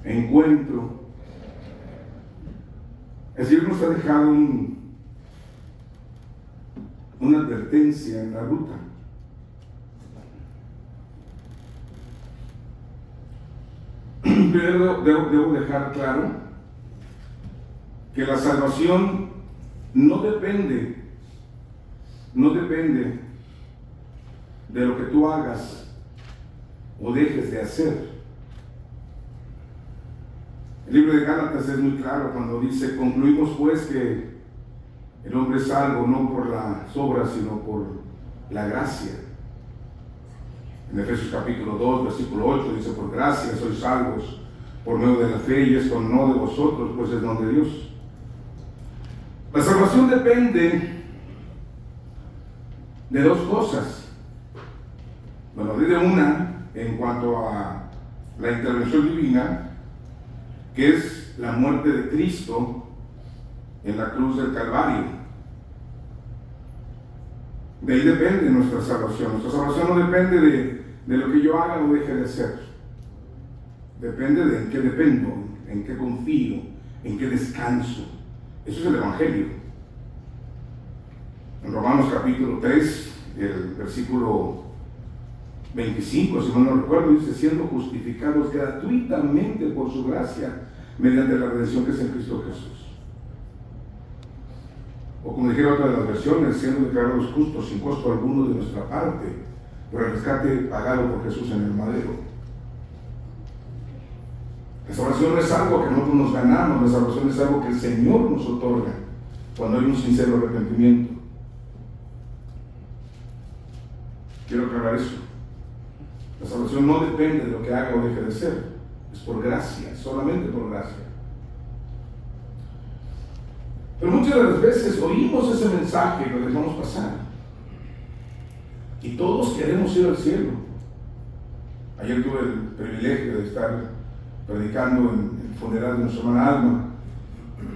encuentro. El Señor nos ha dejado una advertencia en la ruta. Primero debo dejar claro que la salvación no depende de lo que tú hagas o dejes de hacer. El libro de Gálatas es muy claro cuando dice: concluimos pues que el hombre es salvo no por las obras sino por la gracia. En Efesios capítulo 2 versículo 8 dice: por gracia sois salvos por medio de la fe, y esto no de vosotros, pues es don de Dios. La salvación depende de dos cosas. Bueno, de una en cuanto a la intervención divina, que es la muerte de Cristo en la cruz del Calvario. De ahí depende nuestra salvación. Nuestra salvación no depende de lo que yo haga o deje de hacer. Depende de en qué dependo, en qué confío, en qué descanso. Eso es el Evangelio. En Romanos capítulo 3, el versículo 25, si mal no recuerdo, dice: siendo justificados gratuitamente por su gracia, mediante la redención que es en Cristo Jesús. O como dijera otra de las versiones: siendo declarados justos sin costo alguno de nuestra parte, por el rescate pagado por Jesús en el madero. La salvación no es algo que nosotros nos ganamos, la salvación es algo que el Señor nos otorga cuando hay un sincero arrepentimiento. Quiero aclarar eso. La salvación no depende de lo que haga o deje de ser, es por gracia, solamente por gracia. Pero muchas de las veces oímos ese mensaje y lo dejamos pasar. Y todos queremos ir al cielo. Ayer tuve el privilegio de estar predicando en el funeral de nuestra hermana Alma,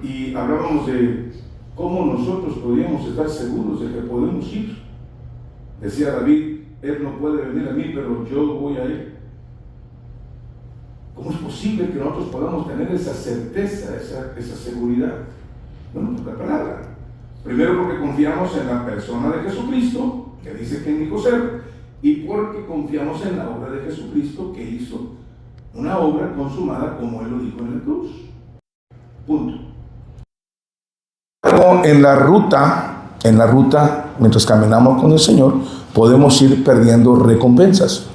y hablábamos de cómo nosotros podíamos estar seguros de que podemos ir. Decía David: él no puede venir a mí, pero yo voy a ir. ¿Cómo es posible que nosotros podamos tener esa certeza, esa seguridad? Bueno, por la palabra. Primero, porque confiamos en la persona de Jesucristo, que dice que dijo ser, y porque confiamos en la obra de Jesucristo, que hizo una obra consumada como Él lo dijo en la cruz. Punto. En la ruta, mientras caminamos con el Señor, podemos ir perdiendo recompensas.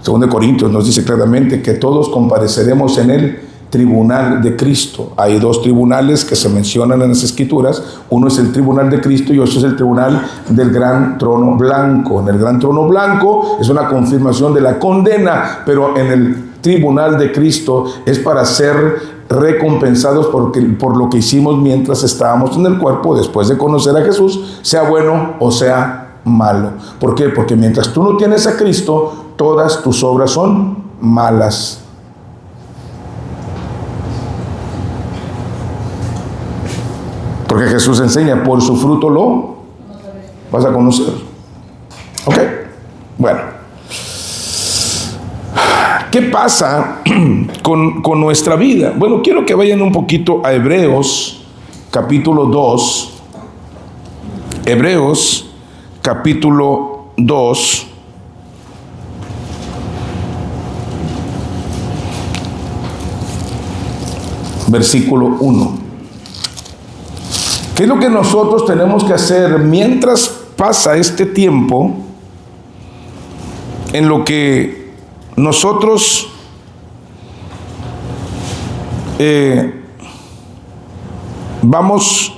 Según de Corintios nos dice claramente que todos compareceremos en el tribunal de Cristo. Hay dos tribunales que se mencionan en las Escrituras. Uno es el tribunal de Cristo y otro es el tribunal del gran trono blanco. En el gran trono blanco es una confirmación de la condena, pero en el tribunal de Cristo es para ser recompensados por lo que hicimos mientras estábamos en el cuerpo, después de conocer a Jesús, sea bueno o sea malo. ¿Por qué? Porque mientras tú no tienes a Cristo, todas tus obras son malas. Porque Jesús enseña: por su fruto lo vas a conocer. ¿Ok? Bueno. ¿Qué pasa con nuestra vida? Bueno, quiero que vayan un poquito a Hebreos capítulo 2. Hebreos capítulo 2. Versículo 1. ¿Qué es lo que nosotros tenemos que hacer mientras pasa este tiempo en lo que nosotros vamos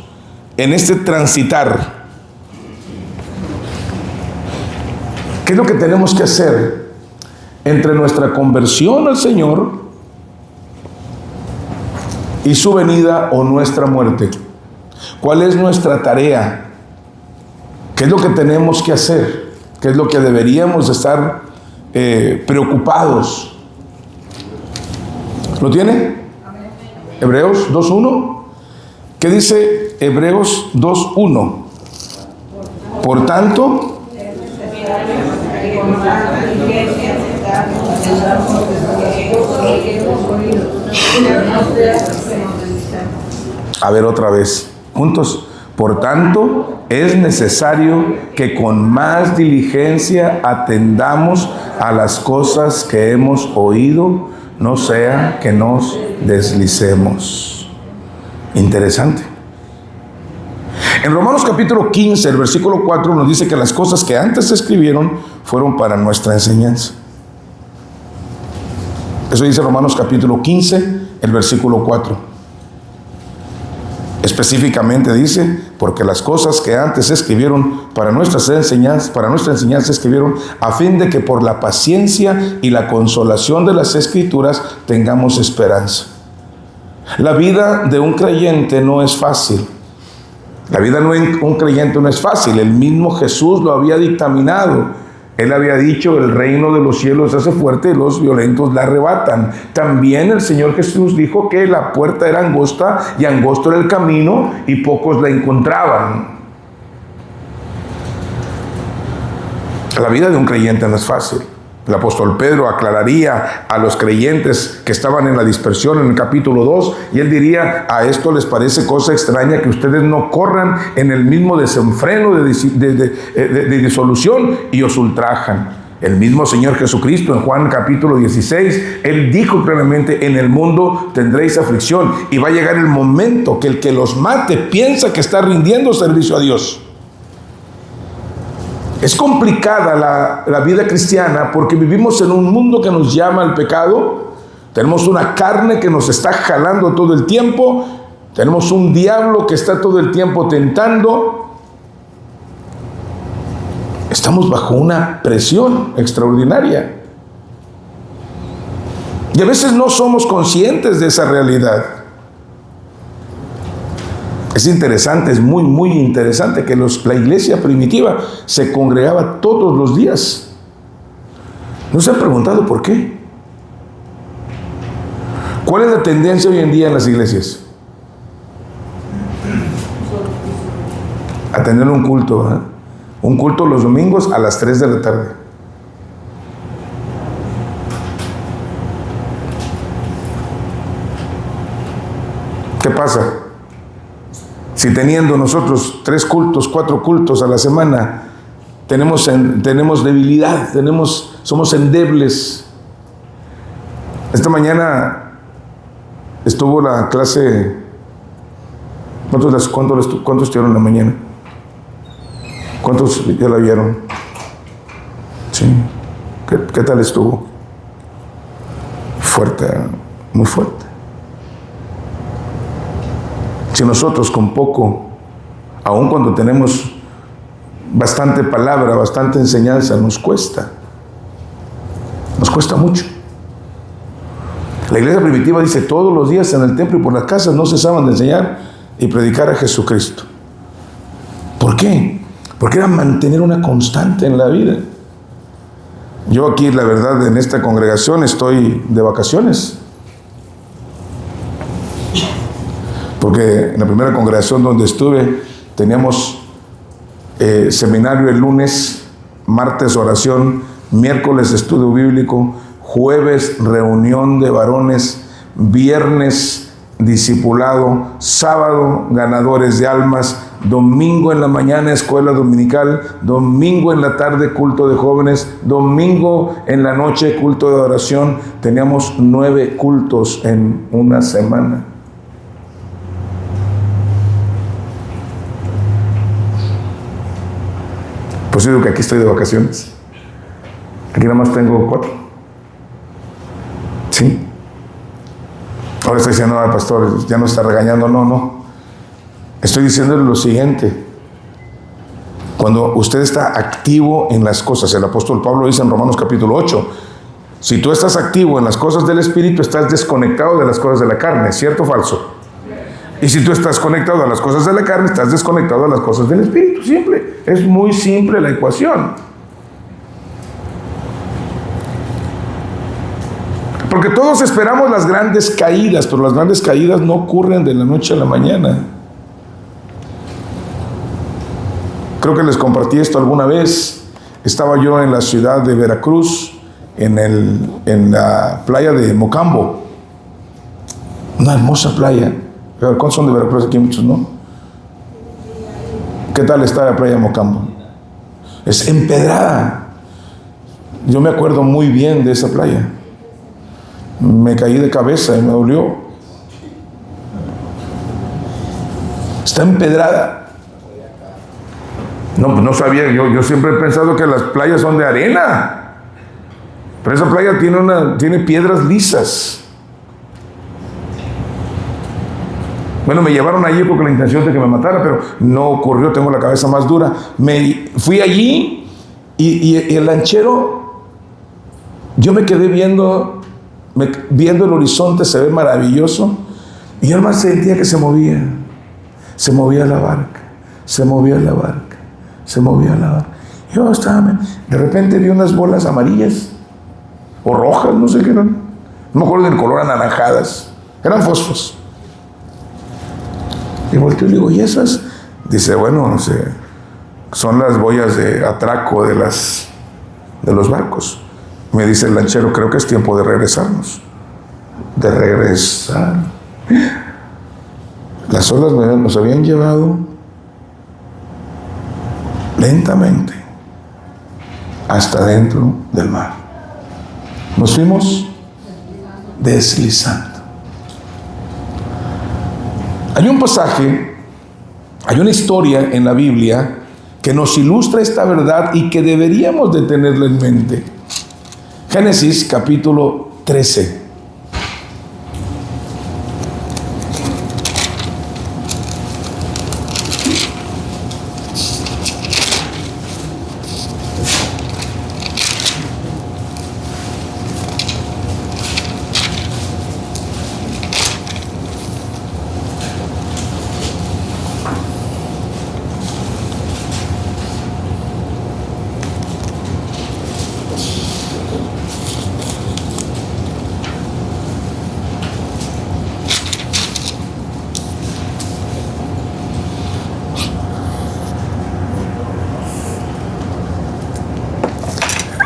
en este transitar? ¿Qué es lo que tenemos que hacer entre nuestra conversión al Señor y su venida o nuestra muerte? ¿Cuál es nuestra tarea? ¿Qué es lo que tenemos que hacer? ¿Qué es lo que deberíamos estar preocupados? ¿Lo tiene? Hebreos 2.1. ¿Qué dice Hebreos 2.1? Por tanto, A ver otra vez, juntos. Por tanto, es necesario que con más diligencia atendamos a las cosas que hemos oído, no sea que nos deslicemos. Interesante. En Romanos capítulo 15, el versículo 4 nos dice que las cosas que antes se escribieron fueron para nuestra enseñanza. Eso dice Romanos capítulo 15, el versículo 4. Específicamente dice, porque las cosas que antes se escribieron para nuestra enseñanza se escribieron a fin de que por la paciencia y la consolación de las Escrituras tengamos esperanza. La vida de un creyente no es fácil. La vida de un creyente no es fácil. El mismo Jesús lo había dictaminado. Él había dicho, el reino de los cielos se hace fuerte y los violentos la arrebatan. También el Señor Jesús dijo que la puerta era angosta y angosto era el camino y pocos la encontraban. La vida de un creyente no es fácil. El apóstol Pedro aclararía a los creyentes que estaban en la dispersión en el capítulo 2, y él diría, a esto les parece cosa extraña que ustedes no corran en el mismo desenfreno de disolución y os ultrajan. El mismo Señor Jesucristo en Juan capítulo 16, Él dijo claramente, en el mundo tendréis aflicción, y va a llegar el momento que el que los mate piensa que está rindiendo servicio a Dios. Es complicada la vida cristiana porque vivimos en un mundo que nos llama al pecado. Tenemos una carne que nos está jalando todo el tiempo. Tenemos un diablo que está todo el tiempo tentando. Estamos bajo una presión extraordinaria. Y a veces no somos conscientes de esa realidad. Es interesante, es muy, muy interesante que la iglesia primitiva se congregaba todos los días. ¿No se han preguntado por qué? ¿Cuál es la tendencia hoy en día en las iglesias? A tener un culto, ¿eh? Un culto los domingos a las 3 de la tarde. ¿Qué pasa? Si teniendo nosotros 3 cultos, 4 cultos a la semana, tenemos debilidad, somos endebles. Esta mañana estuvo la clase. ¿Cuántos estuvieron en la mañana? ¿Cuántos ya la vieron? Sí. ¿Qué tal estuvo? Fuerte, muy fuerte. Si nosotros con poco, aun cuando tenemos bastante palabra, bastante enseñanza, nos cuesta mucho. La iglesia primitiva dice, todos los días en el templo y por las casas no cesaban de enseñar y predicar a Jesucristo. ¿Por qué? Porque era mantener una constante en la vida. Yo aquí, la verdad, en esta congregación estoy de vacaciones. Porque en la primera congregación donde estuve, teníamos seminario el lunes, martes oración, miércoles estudio bíblico, jueves reunión de varones, viernes discipulado, sábado ganadores de almas, domingo en la mañana escuela dominical, domingo en la tarde culto de jóvenes, domingo en la noche culto de oración. Teníamos 9 cultos en una semana. Pues yo digo que aquí estoy de vacaciones. Aquí nada más tengo 4. ¿Sí? Ahora estoy diciendo, pastor, ya no está regañando. No. Estoy diciéndole lo siguiente. Cuando usted está activo en las cosas, el apóstol Pablo dice en Romanos capítulo 8, si tú estás activo en las cosas del Espíritu, estás desconectado de las cosas de la carne. ¿Cierto o falso? Y si tú estás conectado a las cosas de la carne, estás desconectado a las cosas del Espíritu. Simple. Es muy simple la ecuación. Porque todos esperamos las grandes caídas, pero las grandes caídas no ocurren de la noche a la mañana. Creo que les compartí esto alguna vez. Estaba yo en la ciudad de Veracruz, en la playa de Mocambo. Una hermosa playa. ¿Cuántos son de Veracruz aquí? Muchos, ¿no? ¿Qué tal está la playa de Mocambo? Es empedrada. Yo me acuerdo muy bien de esa playa. Me caí de cabeza y me dolió. Está empedrada. No, pues no sabía. Yo siempre he pensado que las playas son de arena. Pero esa playa tiene piedras lisas. Bueno, me llevaron allí con la intención de que me matara, pero no ocurrió, tengo la cabeza más dura. Fui allí y el lanchero, yo me quedé viendo el horizonte, se ve maravilloso, y yo nomás sentía que se movía la barca, se movía la barca. Yo estaba, de repente vi unas bolas amarillas, o rojas, no sé qué eran, no me acuerdo del color, anaranjadas, eran fósforos. Y volteo y le digo, ¿y esas? Dice, bueno, no sé, son las boyas de atraco de los barcos. Me dice el lanchero, creo que es tiempo de regresarnos. De regresar. Las olas nos habían llevado lentamente hasta dentro del mar. Nos fuimos deslizando. Hay un pasaje, hay una historia en la Biblia que nos ilustra esta verdad y que deberíamos de tenerla en mente. Génesis capítulo 13.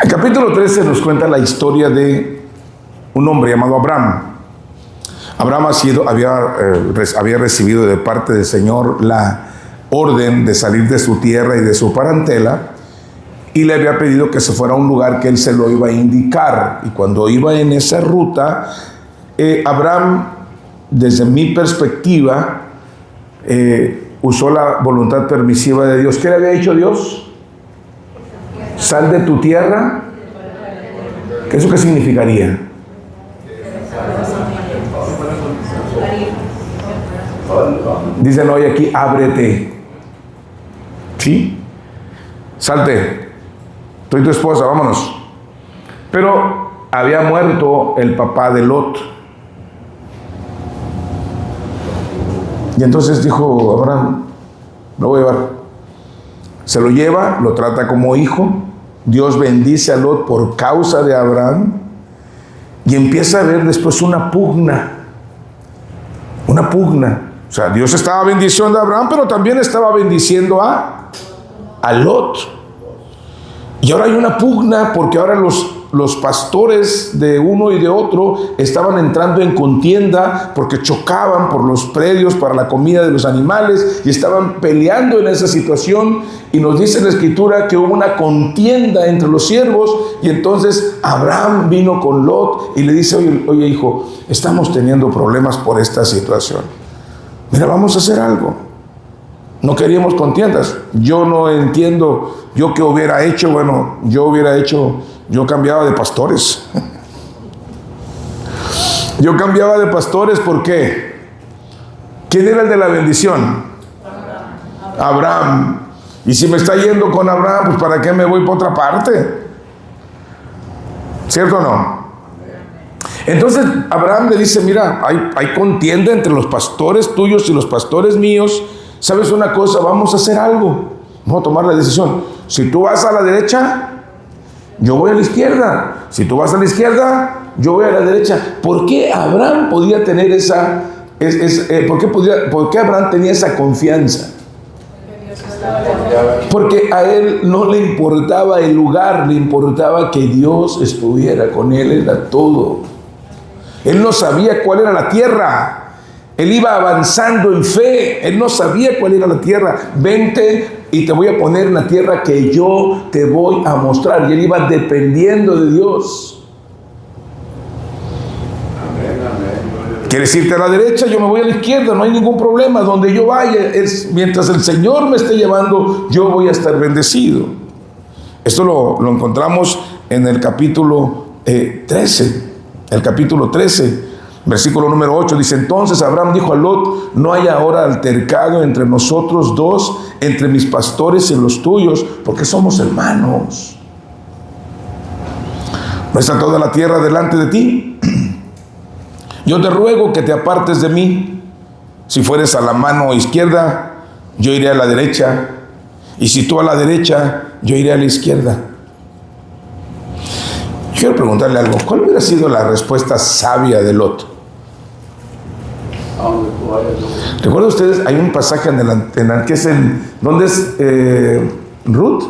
El capítulo 13 nos cuenta la historia de un hombre llamado Abraham. Abraham había recibido de parte del Señor la orden de salir de su tierra y de su parentela, y le había pedido que se fuera a un lugar que él se lo iba a indicar. Y cuando iba en esa ruta, Abraham, desde mi perspectiva, usó la voluntad permisiva de Dios. ¿Qué le había dicho Dios? Sal de tu tierra. ¿Eso qué significaría? Dicen hoy aquí, ábrete. ¿Sí? Salte. Tú y tu esposa, vámonos. Pero había muerto el papá de Lot. Y entonces dijo Abraham, lo voy a llevar. Se lo lleva, lo trata como hijo. Dios bendice a Lot por causa de Abraham. Y empieza a haber después una pugna. Una pugna. O sea, Dios estaba bendiciendo a Abraham, pero también estaba bendiciendo a Lot. Y ahora hay una pugna porque ahora los pastores de uno y de otro estaban entrando en contienda porque chocaban por los predios para la comida de los animales y estaban peleando en esa situación. Y nos dice la Escritura que hubo una contienda entre los siervos, y entonces Abraham vino con Lot y le dice, oye hijo, estamos teniendo problemas por esta situación. Mira, vamos a hacer algo. No queríamos contiendas. Yo no entiendo, yo qué hubiera hecho. Bueno, yo cambiaba de pastores. Yo cambiaba de pastores, ¿por qué? ¿Quién era el de la bendición? Abraham. Y si me está yendo con Abraham, pues ¿para qué me voy por otra parte? ¿Cierto o no? Entonces Abraham le dice, mira, hay contienda entre los pastores tuyos y los pastores míos. ¿Sabes una cosa? Vamos a hacer algo. Vamos a tomar la decisión. Si tú vas a la derecha, yo voy a la izquierda. Si tú vas a la izquierda, yo voy a la derecha. ¿Por qué Abraham podía tener ¿por qué Abraham tenía esa confianza? Porque a él no le importaba el lugar, le importaba que Dios estuviera con él, era todo. Él no sabía cuál era la tierra, Él iba avanzando en fe. Él no sabía cuál era la tierra. Vente y te voy a poner en la tierra que yo te voy a mostrar. Y él iba dependiendo de Dios. ¿Quieres irte a la derecha? Yo me voy a la izquierda, no hay ningún problema. Donde yo vaya, mientras el Señor me esté llevando, yo voy a estar bendecido. Esto lo encontramos en el capítulo 13. El capítulo 13, versículo número 8, dice: entonces Abraham dijo a Lot: no hay ahora altercado entre nosotros dos, entre mis pastores y los tuyos, porque somos hermanos. ¿No está toda la tierra delante de ti? Yo te ruego que te apartes de mí. Si fueres a la mano izquierda, yo iré a la derecha. Y si tú a la derecha, yo iré a la izquierda. Quiero preguntarle algo. ¿Cuál hubiera sido la respuesta sabia de Lot? ¿Recuerdan ustedes? Hay un pasaje ¿dónde es Ruth?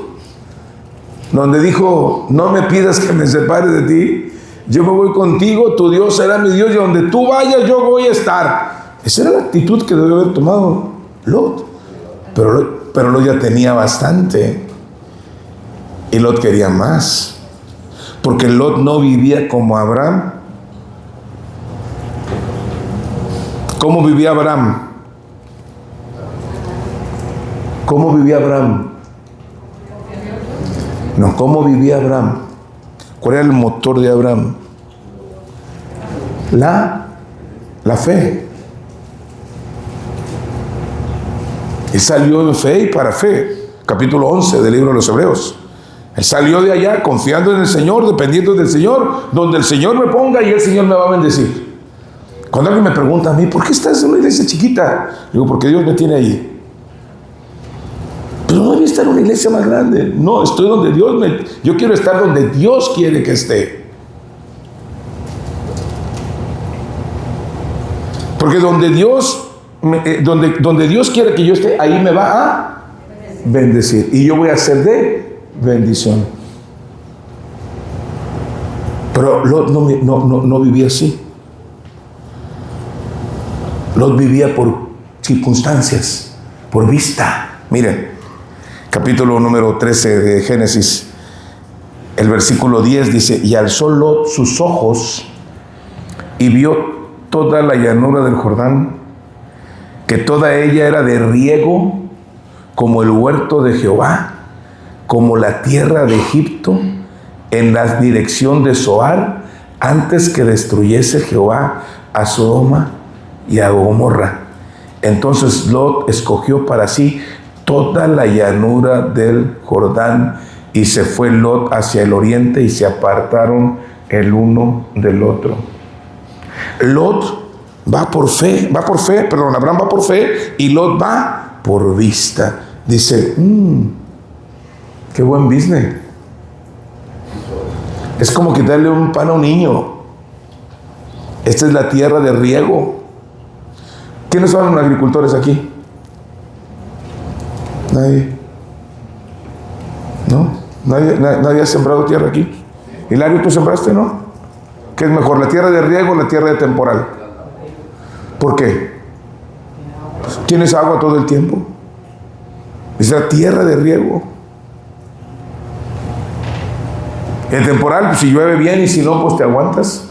Donde dijo: no me pidas que me separe de ti. Yo me voy contigo, tu Dios será mi Dios, y donde tú vayas yo voy a estar. Esa era la actitud que debe haber tomado Lot. Pero Lot ya tenía bastante. Y Lot quería más. Porque Lot no vivía como Abraham. ¿Cómo vivía Abraham? ¿Cómo vivía Abraham? No, ¿cómo vivía Abraham? ¿Cuál era el motor de Abraham? La fe. Él salió en fe y para fe. Capítulo 11 del libro de los Hebreos. Él salió de allá confiando en el Señor, dependiendo del Señor, donde el Señor me ponga y el Señor me va a bendecir. Cuando alguien me pregunta a mí: ¿por qué estás en una iglesia chiquita? Digo: porque Dios me tiene ahí. Pero no debía estar en una iglesia más grande. No, estoy donde yo quiero estar donde Dios quiere que esté. Porque donde Dios quiere que yo esté, ahí me va a bendecir. Y yo voy a ser de bendición. Pero Lot no vivía así. Lot vivía por circunstancias, por vista. Miren, capítulo número 13 de Génesis, el versículo 10 dice: y alzó Lot sus ojos y vio toda la llanura del Jordán, que toda ella era de riego, como el huerto de Jehová, como la tierra de Egipto, en la dirección de Zoar, antes que destruyese Jehová a Sodoma y a Gomorra. Entonces Lot escogió para sí toda la llanura del Jordán, y se fue Lot hacia el oriente, y se apartaron el uno del otro. Lot va por fe, Abraham va por fe, y Lot va por vista. Dice: qué buen business. Es como quitarle un pan a un niño. Esta es la tierra de riego. ¿Quiénes son los agricultores aquí? Nadie. ¿No? Nadie ha sembrado tierra aquí. Hilario, ¿tú sembraste, no? ¿Qué es mejor, la tierra de riego o la tierra de temporal? ¿Por qué? ¿Tienes agua todo el tiempo? Es la tierra de riego. El temporal, pues si llueve bien, y si no, pues te aguantas.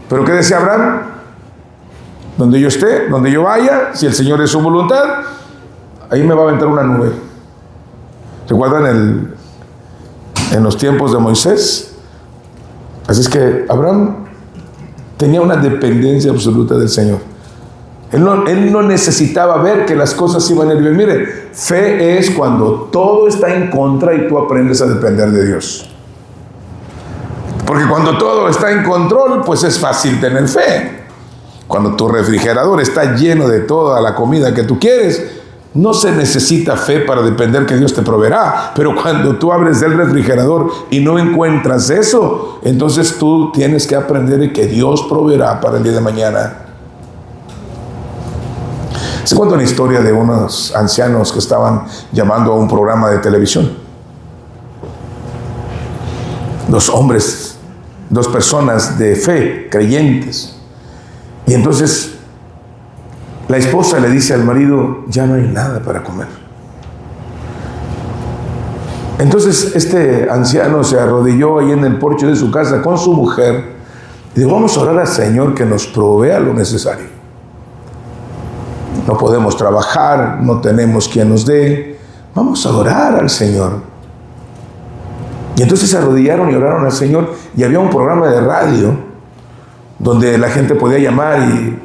Pero ¿qué decía Abraham? Donde yo esté, donde yo vaya, si el Señor es su voluntad, ahí me va a aventar una nube. ¿Recuerdan en los tiempos de Moisés? Así es que Abraham tenía una dependencia absoluta del Señor. Él no necesitaba ver que las cosas iban a ir bien. Mire, fe es cuando todo está en contra y tú aprendes a depender de Dios. Porque cuando todo está en control, pues es fácil tener fe. Cuando tu refrigerador está lleno de toda la comida que tú quieres, no se necesita fe para depender que Dios te proveerá. Pero cuando tú abres el refrigerador y no encuentras eso, entonces tú tienes que aprender que Dios proveerá para el día de mañana. Se cuenta una historia de unos ancianos que estaban llamando a un programa de televisión. Dos personas de fe, creyentes. Y entonces La esposa le dice al marido, ya no hay nada para comer. Entonces este anciano se arrodilló ahí en el porche de su casa con su mujer y dijo, vamos a orar al Señor que nos provea lo necesario. No podemos trabajar, no tenemos quien nos dé, vamos a orar al Señor. Y entonces se arrodillaron y oraron al Señor, y había un programa de radio donde la gente podía llamar y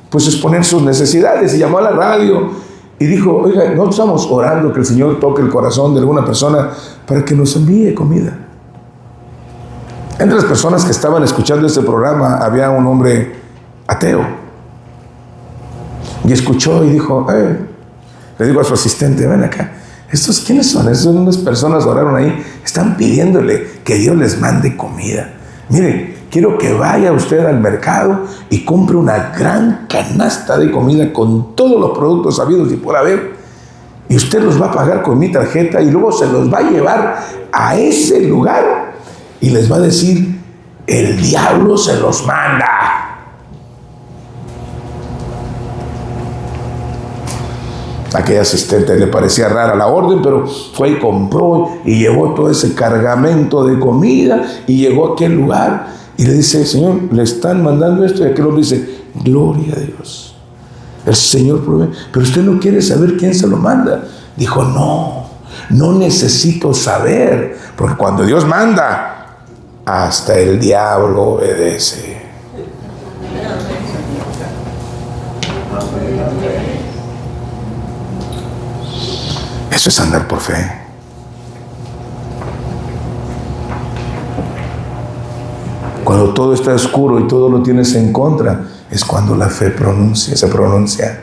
pues exponer sus necesidades, y llamó a la radio y dijo, oiga, nosotros estamos orando que el Señor toque el corazón de alguna persona para que nos envíe comida. Entre las personas que estaban escuchando este programa había un hombre ateo, y escuchó y dijo, le digo a su asistente, ven acá, ¿estos quiénes son? Estas unas personas oraron ahí, están pidiéndole que Dios les mande comida. Mire, quiero que vaya usted al mercado y compre una gran canasta de comida con todos los productos habidos y por haber, y usted los va a pagar con mi tarjeta y luego se los va a llevar a ese lugar y les va a decir, el diablo se los manda. A aquel asistente le parecía rara la orden, pero fue y compró y llevó todo ese cargamento de comida y llegó a aquel lugar y le dice, Señor, le están mandando esto, y aquel hombre dice, gloria a Dios, el Señor provee, pero usted no quiere saber quién se lo manda. Dijo, no necesito saber, porque cuando Dios manda, hasta el diablo obedece. Eso es andar por fe. Cuando todo está oscuro y todo lo tienes en contra, es cuando la fe se pronuncia.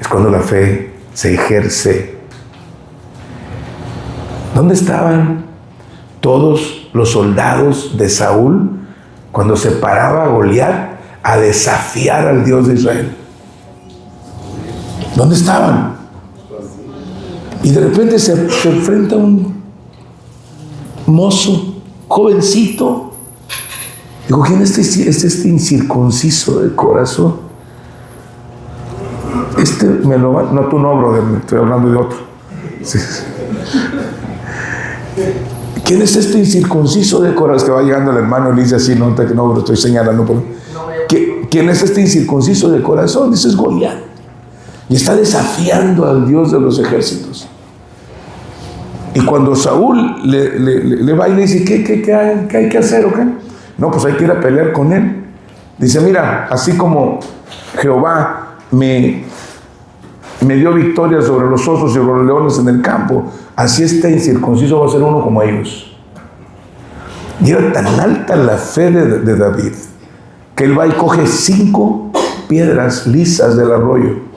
Es cuando la fe se ejerce. ¿Dónde estaban todos los soldados de Saúl cuando se paraba Goliat a desafiar al Dios de Israel? ¿Dónde estaban? Y de repente se enfrenta un mozo, jovencito. Digo, ¿quién es este incircunciso de corazón? No, tú no, brother, estoy hablando de otro. Sí. ¿Quién es este incircunciso de corazón? Que va llegando el hermano y le dice así, no, bro, estoy señalando. ¿Quién es este incircunciso de corazón? Dice, es Goliat. Y está desafiando al Dios de los ejércitos. Y cuando Saúl le va y le dice, ¿qué hay que hacer o qué? No, pues hay que ir a pelear con él. Dice, mira, así como Jehová me dio victoria sobre los osos y sobre los leones en el campo, así este incircunciso va a ser uno como ellos. Y era tan alta la fe de David, que él va y coge 5 piedras lisas del arroyo.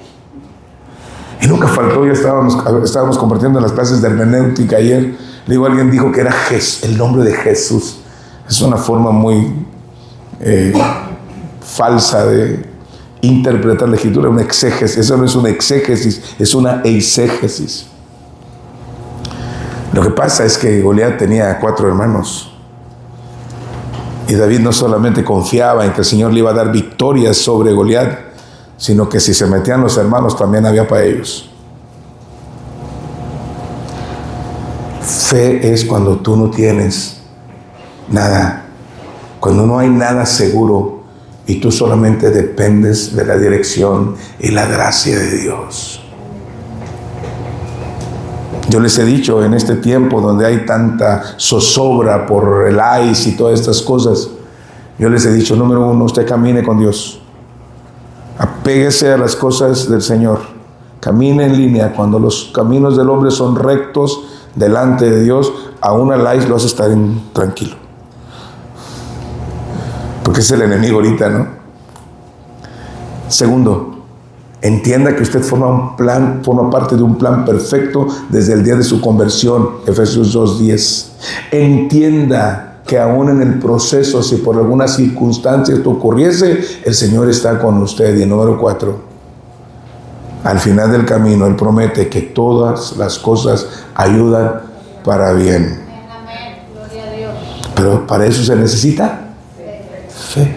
Y nunca faltó, ya estábamos compartiendo en las clases de hermenéutica ayer. Le digo, alguien dijo que era el nombre de Jesús. Es una forma muy falsa de interpretar la escritura, una exégesis. Eso no es una exégesis, es una eisegesis. Lo que pasa es que Goliat tenía 4 hermanos. Y David no solamente confiaba en que el Señor le iba a dar victorias sobre Goliat, sino que si se metían los hermanos también había para ellos. Fe es cuando tú no tienes nada, cuando no hay nada seguro y tú solamente dependes de la dirección y la gracia de Dios. Yo les he dicho, en este tiempo donde hay tanta zozobra por el ICE y todas estas cosas, yo les he dicho, número 1, usted camine con Dios. Apéguese a las cosas del Señor. Camine en línea. Cuando los caminos del hombre son rectos delante de Dios, aún al ICE lo hace estar tranquilo. Porque es el enemigo ahorita, ¿no? Segundo, entienda que usted forma parte de un plan perfecto desde el día de su conversión. Efesios 2:10. Entienda que aún en el proceso, si por alguna circunstancia esto ocurriese, el Señor está con usted. Y número 4, al final del camino, Él promete que todas las cosas ayudan para bien. Amén. Gloria a Dios. Pero para eso se necesita fe.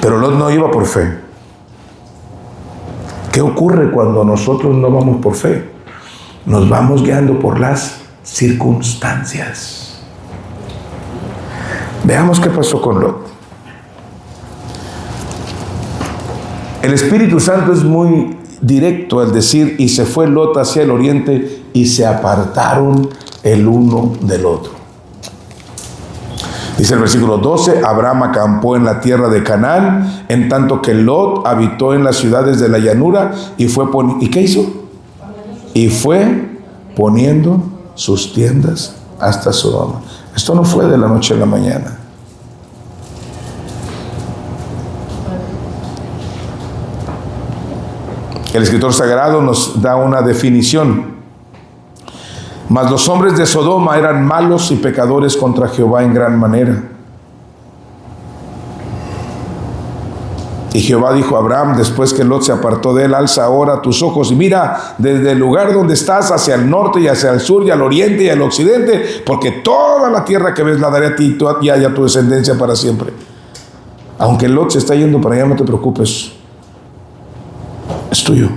Pero Lot no iba por fe. ¿Qué ocurre cuando nosotros no vamos por fe? Nos vamos guiando por las circunstancias. Veamos qué pasó con Lot. El Espíritu Santo es muy directo al decir, y se fue Lot hacia el oriente y se apartaron el uno del otro. Dice el versículo 12, Abraham acampó en la tierra de Canaán, en tanto que Lot habitó en las ciudades de la llanura y fue ¿y qué hizo? Y fue poniendo sus tiendas hasta Sodoma. Esto no fue de la noche a la mañana. El escritor sagrado nos da una definición. Mas los hombres de Sodoma eran malos y pecadores contra Jehová en gran manera. Y Jehová dijo a Abraham, después que Lot se apartó de él, alza ahora tus ojos y mira desde el lugar donde estás hacia el norte y hacia el sur y al oriente y al occidente, porque toda la tierra que ves la daré a ti y a tu descendencia para siempre. Aunque Lot se está yendo para allá, no te preocupes, es tuyo.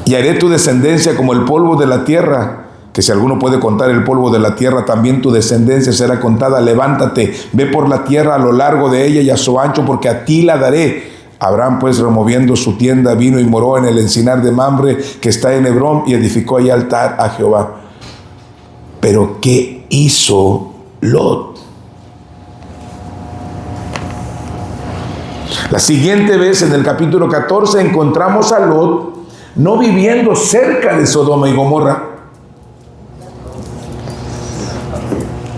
Y haré tu descendencia como el polvo de la tierra, que si alguno puede contar el polvo de la tierra, también tu descendencia será contada. Levántate, ve por la tierra a lo largo de ella y a su ancho, porque a ti la daré. Abraham pues, removiendo su tienda, vino y moró en el encinar de Mamre, que está en Hebrón, y edificó allí altar a Jehová. Pero ¿qué hizo Lot? La siguiente vez, en el capítulo 14, encontramos a Lot no viviendo cerca de Sodoma y Gomorra.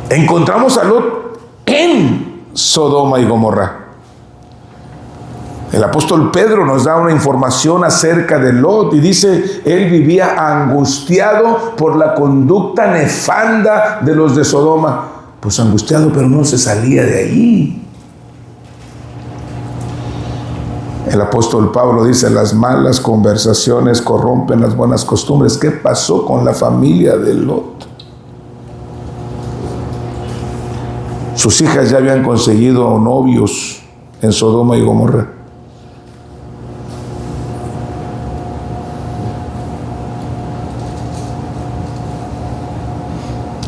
Encontramos a Lot en Sodoma y Gomorra. El apóstol Pedro nos da una información acerca de Lot y dice, él vivía angustiado por la conducta nefanda de los de Sodoma. Pues angustiado, pero no se salía de ahí. El apóstol Pablo dice, las malas conversaciones corrompen las buenas costumbres. ¿Qué pasó con la familia de Lot? Sus hijas ya habían conseguido novios en Sodoma y Gomorra.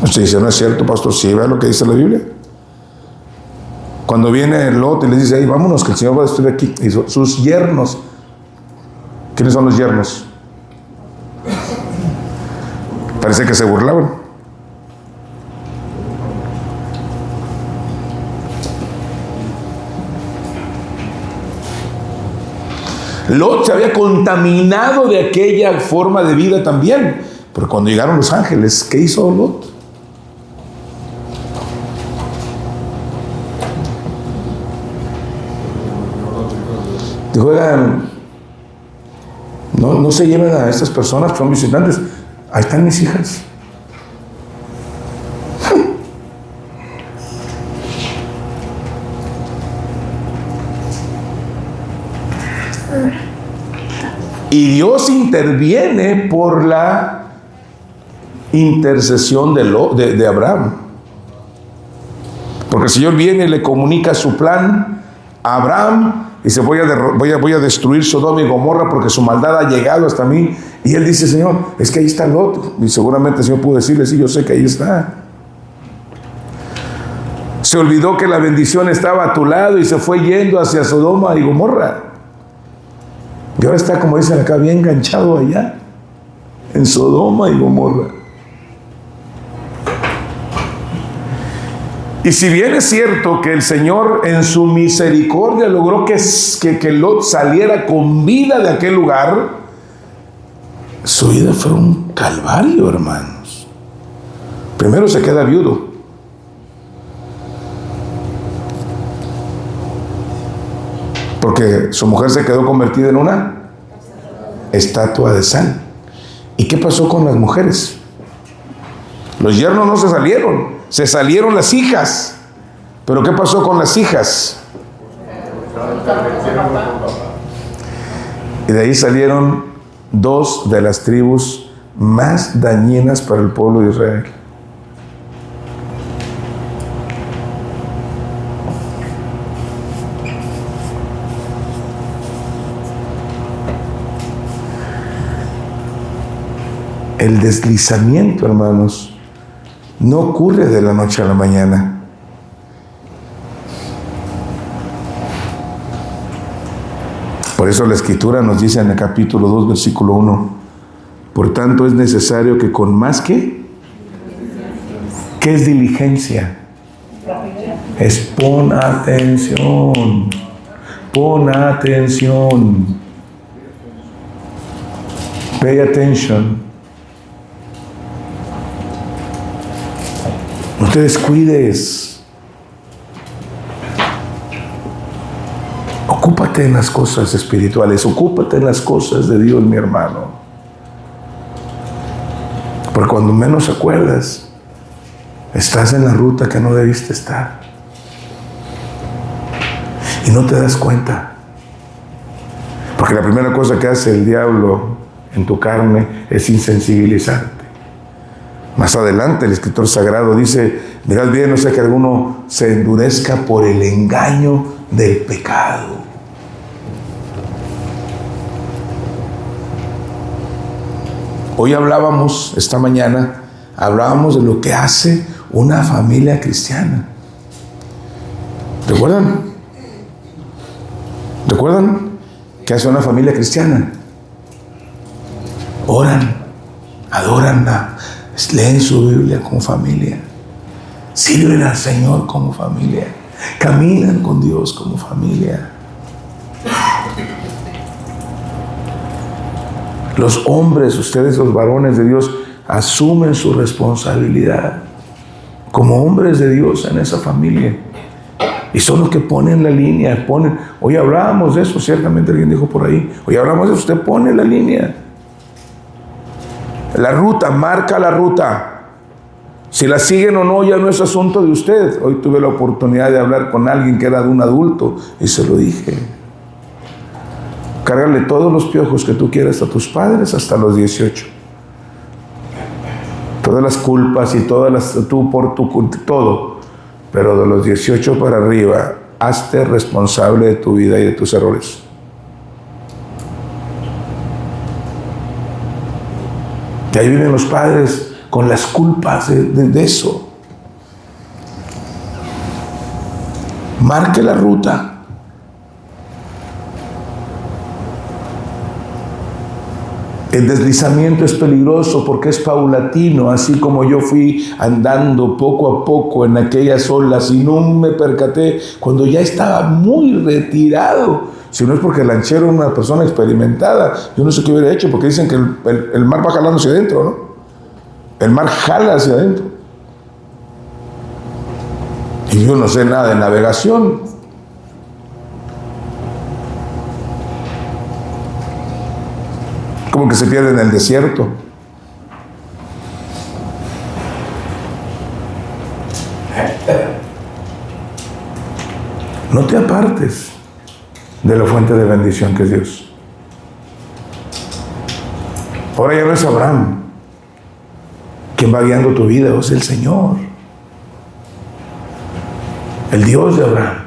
Usted dice, ¿no es cierto, pastor? Sí, vea lo que dice la Biblia. Cuando viene Lot y les dice, vámonos, que el Señor va a destruir aquí. Y sus yernos. ¿Quiénes son los yernos? Parece que se burlaban. Lot se había contaminado de aquella forma de vida también. Pero cuando llegaron los ángeles, ¿qué hizo Lot? Dijo, oigan, no se lleven a estas personas que son visitantes. Ahí están mis hijas. Y Dios interviene por la intercesión de Abraham. Porque el Señor viene y le comunica su plan a Abraham. Dice, voy a destruir Sodoma y Gomorra porque su maldad ha llegado hasta mí. Y él dice, Señor, es que ahí está Lot. Y seguramente el Señor pudo decirle, sí, yo sé que ahí está. Se olvidó que la bendición estaba a tu lado y se fue yendo hacia Sodoma y Gomorra. Y ahora está, como dicen acá, bien enganchado allá, en Sodoma y Gomorra. Y si bien es cierto que el Señor en su misericordia logró que Lot saliera con vida de aquel lugar, su vida fue un calvario, hermanos. Primero se queda viudo. Porque su mujer se quedó convertida en una estatua de sal. ¿Y qué pasó con las mujeres? Los yernos no se salieron las hijas. ¿Pero qué pasó con las hijas? Y de ahí salieron dos de las tribus más dañinas para el pueblo de Israel. El deslizamiento, hermanos, no ocurre de la noche a la mañana. Por eso la Escritura nos dice en el capítulo 2, versículo 1, por tanto es necesario que con más que, ¿qué es diligencia? Es pon atención, pon atención, pay attention. No te descuides. Ocúpate en las cosas espirituales, ocúpate en las cosas de Dios, mi hermano. Porque cuando menos acuerdas, estás en la ruta que no debiste estar. Y no te das cuenta. Porque la primera cosa que hace el diablo en tu carne es insensibilizarte. Más adelante el escritor sagrado dice, mirad bien, no sea que alguno se endurezca por el engaño del pecado. Hoy esta mañana, hablábamos de lo que hace una familia cristiana. ¿Recuerdan? ¿Recuerdan qué hace una familia cristiana? Oran, adoran, leen su Biblia como familia, sirven al Señor como familia, caminan con Dios como familia. Los hombres, ustedes los varones de Dios, asumen su responsabilidad como hombres de Dios en esa familia. Y son los que ponen la línea, hoy hablábamos de eso, ciertamente alguien dijo por ahí, hoy hablamos de eso, usted pone la línea. La ruta, marca la ruta. Si la siguen o no ya no es asunto de usted. Hoy tuve la oportunidad de hablar con alguien que era de un adulto y se lo dije. Cárgale todos los piojos que tú quieras a tus padres hasta los 18. Todas las culpas y tú por tu culpa, todo. Pero de los 18 para arriba, hazte responsable de tu vida y de tus errores. Y ahí viven los padres con las culpas de eso. Marque la ruta. El deslizamiento es peligroso porque es paulatino, así como yo fui andando poco a poco en aquellas olas y no me percaté cuando ya estaba muy retirado. Si no es porque el lanchero era una persona experimentada, yo no sé qué hubiera hecho, porque dicen que el mar va jalando hacia adentro, ¿no? El mar jala hacia adentro. Y yo no sé nada de navegación. Como que se pierde en el desierto. No te apartes de la fuente de bendición que es Dios. Ahora ya no es Abraham quien va guiando tu vida, es el Señor, el Dios de Abraham.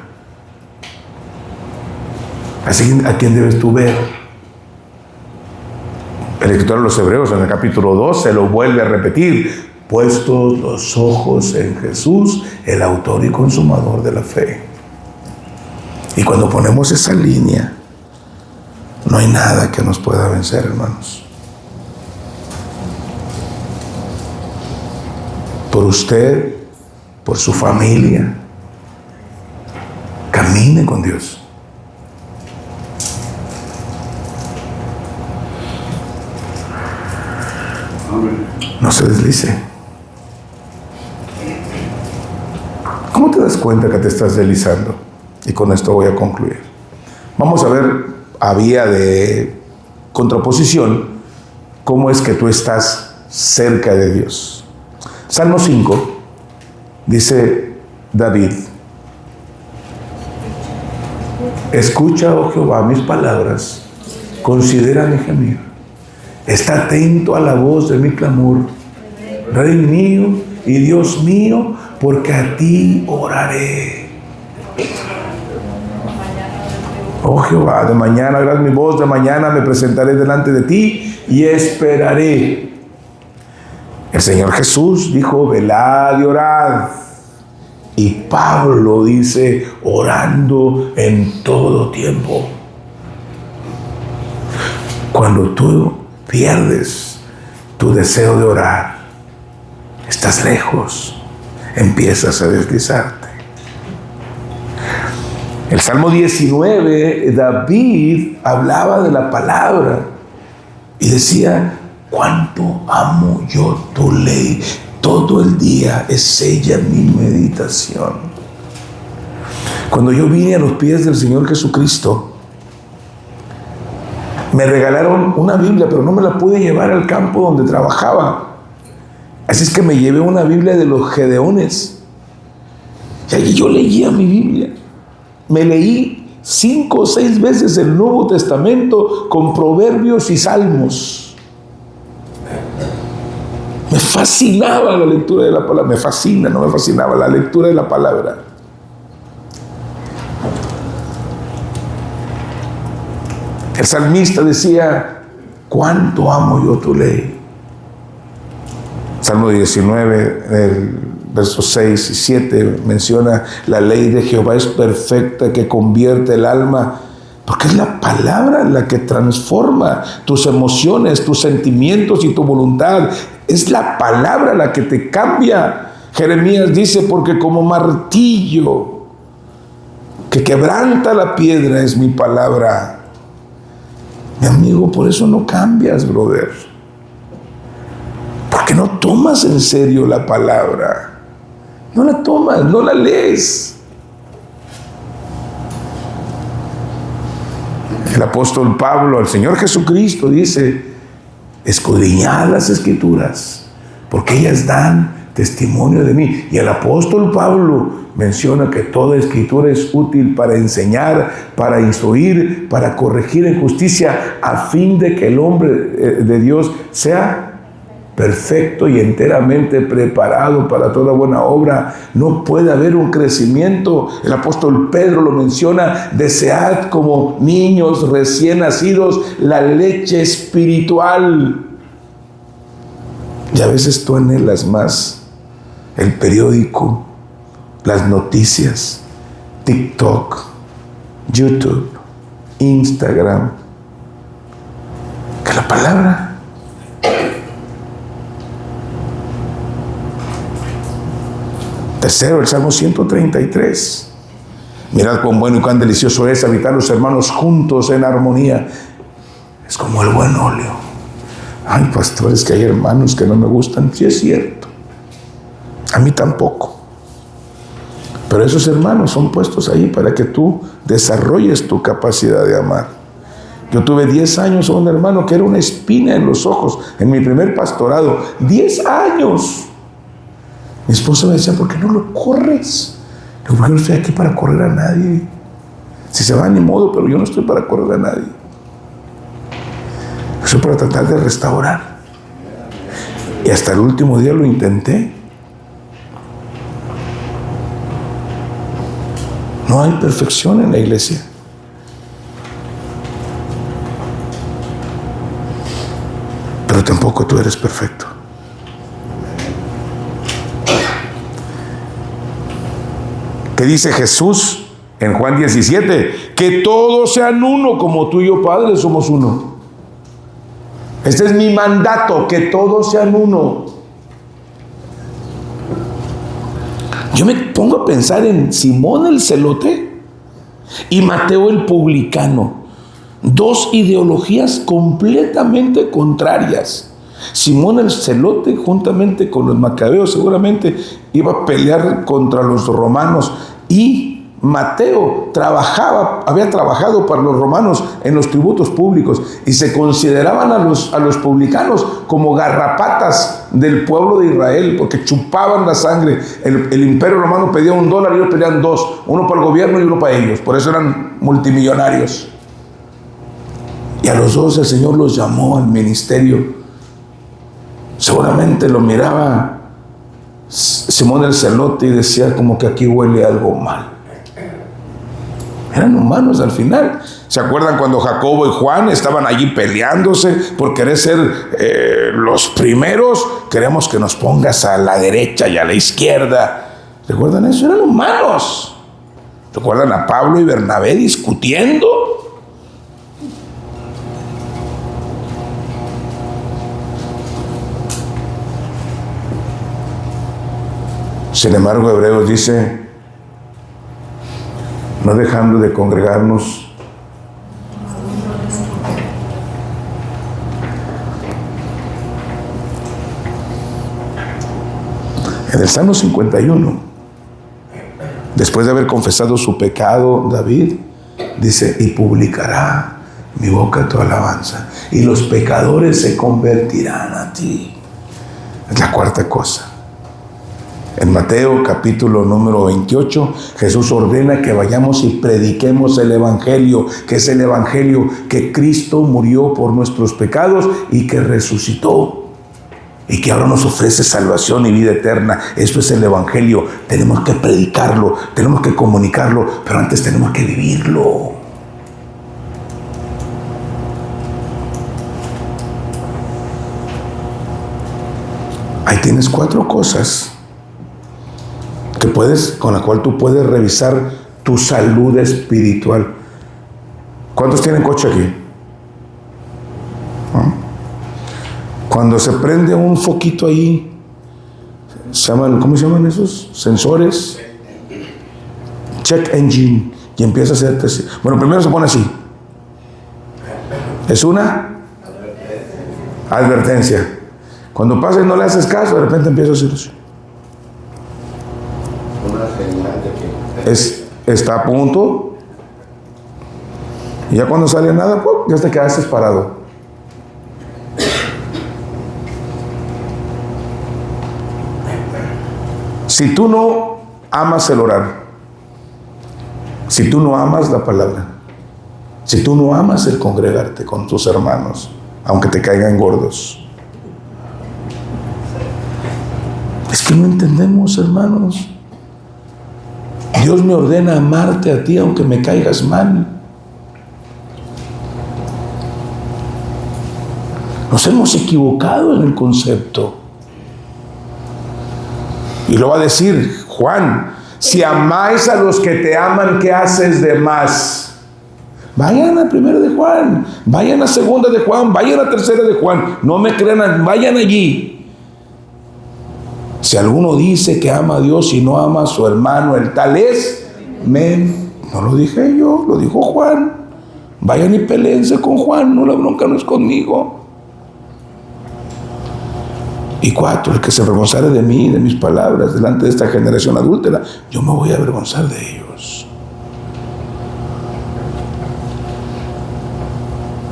Así a quien debes tú ver. El escritor de los Hebreos en el capítulo 12 lo vuelve a repetir. Puestos los ojos en Jesús, el autor y consumador de la fe. Y cuando ponemos esa línea, no hay nada que nos pueda vencer, hermanos. Por usted, por su familia, camine con Dios. No se deslice. ¿Cómo te das cuenta que te estás deslizando? Y con esto voy a concluir. Vamos a ver, a vía de contraposición, cómo es que tú estás cerca de Dios. Salmo 5, dice David: escucha, oh Jehová, mis palabras, considera mi gemir. Está atento a la voz de mi clamor, Rey mío y Dios mío, porque a ti oraré. Oh Jehová, de mañana oirás mi voz, de mañana me presentaré delante de ti y esperaré. El Señor Jesús dijo, velad y orad. Y Pablo dice, orando en todo tiempo. Cuando tú pierdes tu deseo de orar, estás lejos, empiezas a deslizarte. El Salmo 19, David hablaba de la palabra y decía, cuánto amo yo tu ley, todo el día es ella mi meditación. Cuando yo vine a los pies del Señor Jesucristo, me regalaron una Biblia, pero no me la pude llevar al campo donde trabajaba. Así es que me llevé una Biblia de los Gedeones. Y allí yo leía mi Biblia. Me leí 5 o 6 veces el Nuevo Testamento con proverbios y salmos. Me fascinaba la lectura de la palabra. Me fascina, no me fascinaba la lectura de la palabra. El salmista decía, cuánto amo yo tu ley. Salmo 19, el versos 6 y 7 menciona, la ley de Jehová es perfecta, que convierte el alma, porque es la palabra la que transforma tus emociones, tus sentimientos y tu voluntad. Es la palabra la que te cambia. Jeremías dice, porque como martillo que quebranta la piedra es mi palabra. Mi amigo, por eso no cambias, brother. Porque no tomas en serio la palabra. No la tomas, no la lees. El apóstol Pablo, al Señor Jesucristo, dice, escudriñad las Escrituras, porque ellas dan testimonio de mí. Y el apóstol Pablo menciona que toda Escritura es útil para enseñar, para instruir, para corregir en justicia, a fin de que el hombre de Dios sea perfecto y enteramente preparado para toda buena obra. No puede haber un crecimiento. El apóstol Pedro lo menciona, desead como niños recién nacidos la leche espiritual. Y a veces tú anhelas más el periódico, las noticias, TikTok, YouTube, Instagram, que la palabra. Tercero, el Salmo 133. Mirad cuán bueno y cuán delicioso es habitar los hermanos juntos en armonía. Es como el buen óleo. Ay, pastores, que hay hermanos que no me gustan. Sí, es cierto. A mí tampoco. Pero esos hermanos son puestos ahí para que tú desarrolles tu capacidad de amar. Yo tuve 10 años a un hermano que era una espina en los ojos en mi primer pastorado. 10 años. Mi esposa me decía, ¿por qué no lo corres? Le digo, porque no estoy aquí para correr a nadie. Si se va, ni modo, pero yo no estoy para correr a nadie. Estoy para tratar de restaurar. Y hasta el último día lo intenté. No hay perfección en la iglesia. Pero tampoco tú eres perfecto. ¿Qué dice Jesús en Juan 17? Que todos sean uno, como tú y yo, Padre, somos uno. Este es mi mandato, que todos sean uno. Yo me pongo a pensar en Simón el celote y Mateo el publicano. 2 ideologías completamente contrarias. Simón el celote, juntamente con los macabeos, seguramente iba a pelear contra los romanos, y Mateo había trabajado para los romanos en los tributos públicos, y se consideraban a los publicanos como garrapatas del pueblo de Israel, porque chupaban la sangre. El imperio romano pedía $1 y ellos pedían 2, uno para el gobierno y uno para ellos. Por eso eran multimillonarios. Y a los 2 el Señor los llamó al ministerio. Seguramente lo miraba Simón el celote y decía, como que aquí huele algo mal. Eran humanos al final. ¿Se acuerdan cuando Jacobo y Juan estaban allí peleándose por querer ser los primeros? Queremos que nos pongas a la derecha y a la izquierda. ¿Recuerdan eso? Eran humanos. ¿Recuerdan a Pablo y Bernabé discutiendo? Sin embargo, Hebreos dice, no dejando de congregarnos, en el Salmo 51, después de haber confesado su pecado, David dice, y publicará mi boca tu alabanza, y los pecadores se convertirán a ti. Es la cuarta cosa. En Mateo capítulo número 28, Jesús ordena que vayamos y prediquemos el Evangelio, que es el Evangelio que Cristo murió por nuestros pecados y que resucitó. Y que ahora nos ofrece salvación y vida eterna. Eso es el Evangelio. Tenemos que predicarlo, tenemos que comunicarlo, pero antes tenemos que vivirlo. Ahí tienes 4 cosas que con la cual tú puedes revisar tu salud espiritual. ¿Cuántos tienen coche aquí? ¿Ah? Cuando se prende un foquito ahí, ¿cómo se llaman esos? Sensores. Check engine. Y empieza a hacerte así. Bueno, primero se pone así. Es una advertencia. Cuando pasa y no le haces caso, de repente empieza a hacer así. Está a punto, y ya cuando sale nada, ya te quedaste parado. Si tú no amas el orar, si tú no amas la palabra, si tú no amas el congregarte con tus hermanos, aunque te caigan gordos, es que no entendemos, hermanos. Dios me ordena amarte a ti aunque me caigas mal. Nos hemos equivocado en el concepto. Y lo va a decir Juan, si amáis a los que te aman, ¿qué haces de más? Vayan a 1 de Juan, vayan a 2 de Juan, vayan a 3 de Juan. No me crean, vayan allí. Si alguno dice que ama a Dios y no ama a su hermano, el tal es no lo dije yo, lo dijo Juan. Vayan y peleense con Juan, no, la bronca no es conmigo. Y 4, el que se avergonzare de mí, de mis palabras, delante de esta generación adúltera, yo me voy a avergonzar de ellos.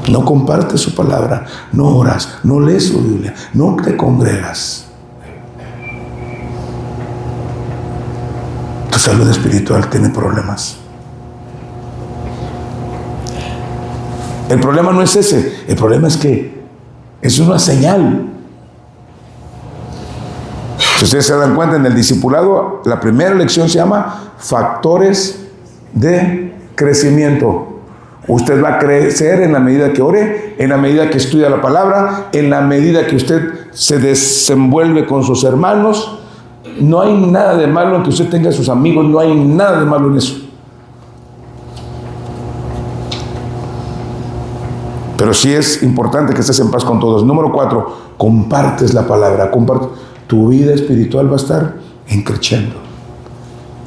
No compartes su palabra, no oras, no lees su Biblia, no te congregas. Tu salud espiritual tiene problemas. El problema no es ese, el problema es que es una señal. Si ustedes se dan cuenta, en el discipulado, la primera lección se llama factores de crecimiento. Usted va a crecer en la medida que ore, en la medida que estudia la palabra, en la medida que usted se desenvuelve con sus hermanos. No hay nada de malo en que usted tenga a sus amigos, no hay nada de malo en eso. Pero sí es importante que estés en paz con todos. Número 4, compartes la palabra, tu vida espiritual va a estar creciendo.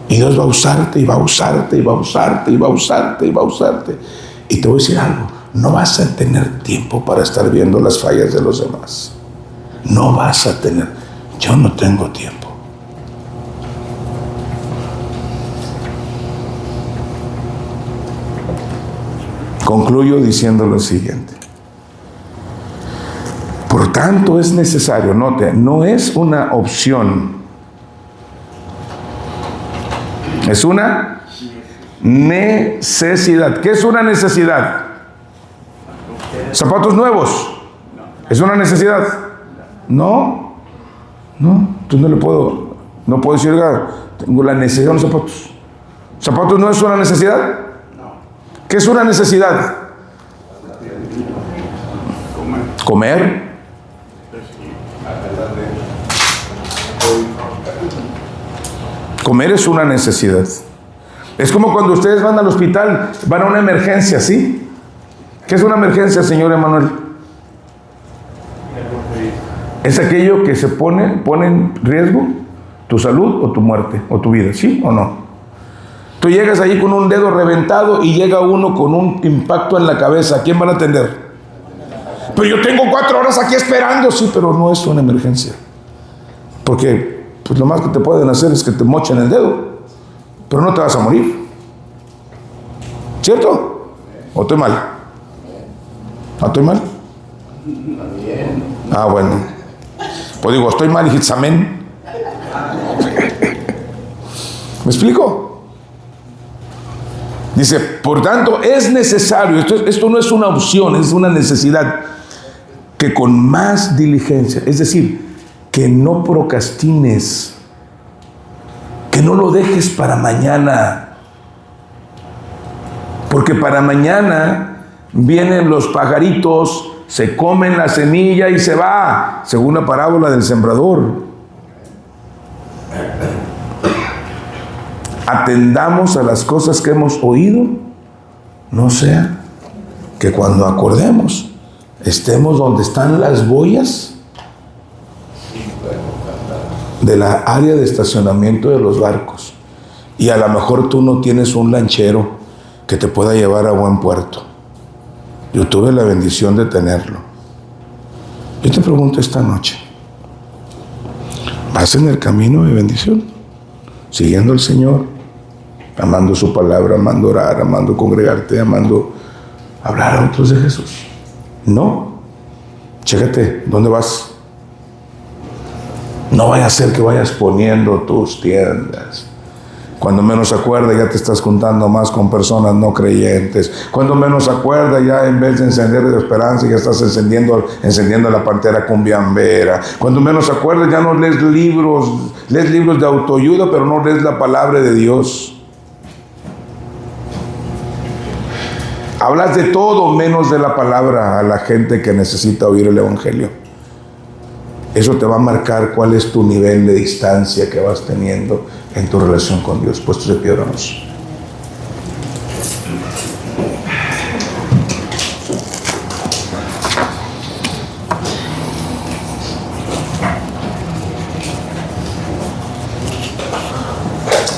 Y Dios va a usarte, y va a usarte, y va a usarte, y va a usarte, y va a usarte. Y te voy a decir algo, no vas a tener tiempo para estar viendo las fallas de los demás. No vas a tener, yo no tengo tiempo. Concluyo diciendo lo siguiente. Por tanto, es necesario, note, no es una opción. Es una necesidad. ¿Qué es una necesidad? ¿Zapatos nuevos? ¿Es una necesidad? No. Entonces no puedo decir, oiga, tengo la necesidad de los zapatos. ¿Zapatos no es una necesidad? ¿Qué es una necesidad? Comer. Comer es una necesidad. Es como cuando ustedes van al hospital, van a una emergencia, ¿sí? ¿Qué es una emergencia, señor Emanuel? Es aquello que se pone en riesgo tu salud o tu muerte o tu vida, ¿sí o no? Tú llegas allí con un dedo reventado y llega uno con un impacto en la cabeza. ¿Quién van a atender? Pero yo tengo 4 horas aquí esperando. Sí, pero no es una emergencia. Porque pues lo más que te pueden hacer es que te mochen el dedo. Pero no te vas a morir. ¿Cierto? ¿O estoy mal? ¿Ah, estoy mal? Ah, bueno. Pues digo, estoy mal, hijos, amén. ¿Me explico? Dice, por tanto, es necesario, esto no es una opción, es una necesidad, que con más diligencia, es decir, que no procrastines, que no lo dejes para mañana, porque para mañana vienen los pajaritos, se comen la semilla y se va, según la parábola del sembrador. Atendamos a las cosas que hemos oído, no sea que cuando acordemos estemos donde están las boyas de la área de estacionamiento de los barcos, y a lo mejor tú no tienes un lanchero que te pueda llevar a buen puerto. Yo tuve la bendición de tenerlo. Yo te pregunto esta noche, ¿vas en el camino de bendición? Siguiendo al Señor, amando su palabra, amando orar, amando congregarte, amando hablar a otros de Jesús. No. Chécate, ¿dónde vas? No vaya a ser que vayas poniendo tus tiendas. Cuando menos acuerda, ya te estás juntando más con personas no creyentes. Cuando menos acuerda, ya en vez de encender de esperanza, ya estás encendiendo la pantera cumbiambera. Cuando menos acuerda, ya no lees libros de autoayuda, pero no lees la palabra de Dios. Hablas de todo menos de la palabra a la gente que necesita oír el Evangelio. Eso te va a marcar cuál es tu nivel de distancia que vas teniendo en tu relación con Dios. Puestos de pie, oramos.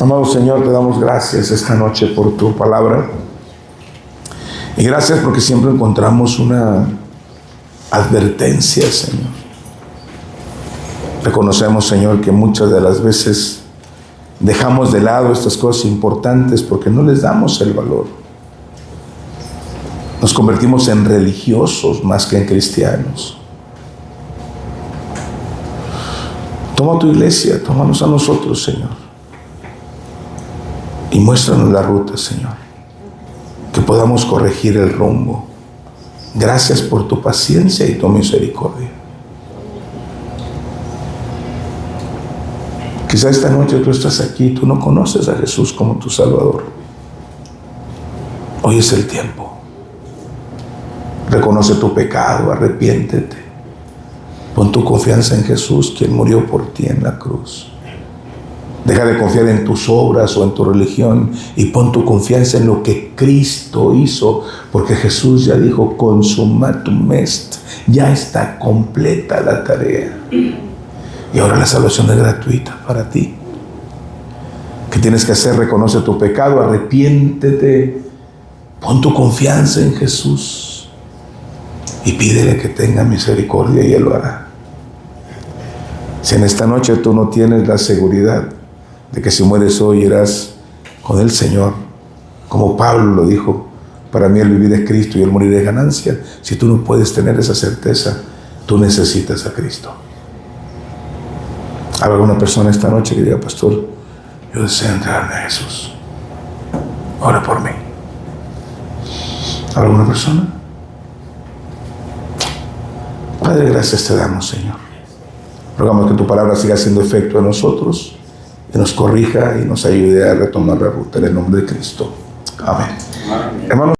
Amado Señor, te damos gracias esta noche por tu palabra. Y gracias porque siempre encontramos una advertencia, Señor. Reconocemos, Señor, que muchas de las veces dejamos de lado estas cosas importantes porque no les damos el valor. Nos convertimos en religiosos más que en cristianos. Toma tu iglesia, tómanos a nosotros, Señor. Y muéstranos la ruta, Señor. Que podamos corregir el rumbo. Gracias por tu paciencia y tu misericordia. Quizá esta noche tú estás aquí, tú no conoces a Jesús como tu Salvador. Hoy es el tiempo. Reconoce tu pecado, arrepiéntete. Pon tu confianza en Jesús, quien murió por ti en la cruz. Deja de confiar en tus obras o en tu religión y pon tu confianza en lo que Cristo hizo, porque Jesús ya dijo, consumatum est, ya está completa la tarea. Y ahora la salvación es gratuita para ti. ¿Qué tienes que hacer? Reconoce tu pecado, arrepiéntete, pon tu confianza en Jesús y pídele que tenga misericordia y Él lo hará. Si en esta noche tú no tienes la seguridad de que si mueres hoy irás con el Señor, como Pablo lo dijo, para mí el vivir es Cristo y el morir es ganancia. Si tú no puedes tener esa certeza, tú necesitas a Cristo. ¿Habrá alguna persona esta noche que diga, pastor, yo deseo entregarme a Jesús? Ora por mí. ¿Habrá alguna persona? Padre, gracias te damos, Señor. Rogamos que tu palabra siga haciendo efecto en nosotros, que nos corrija y nos ayude a retomar la ruta en el nombre de Cristo. Amén. Hermanos.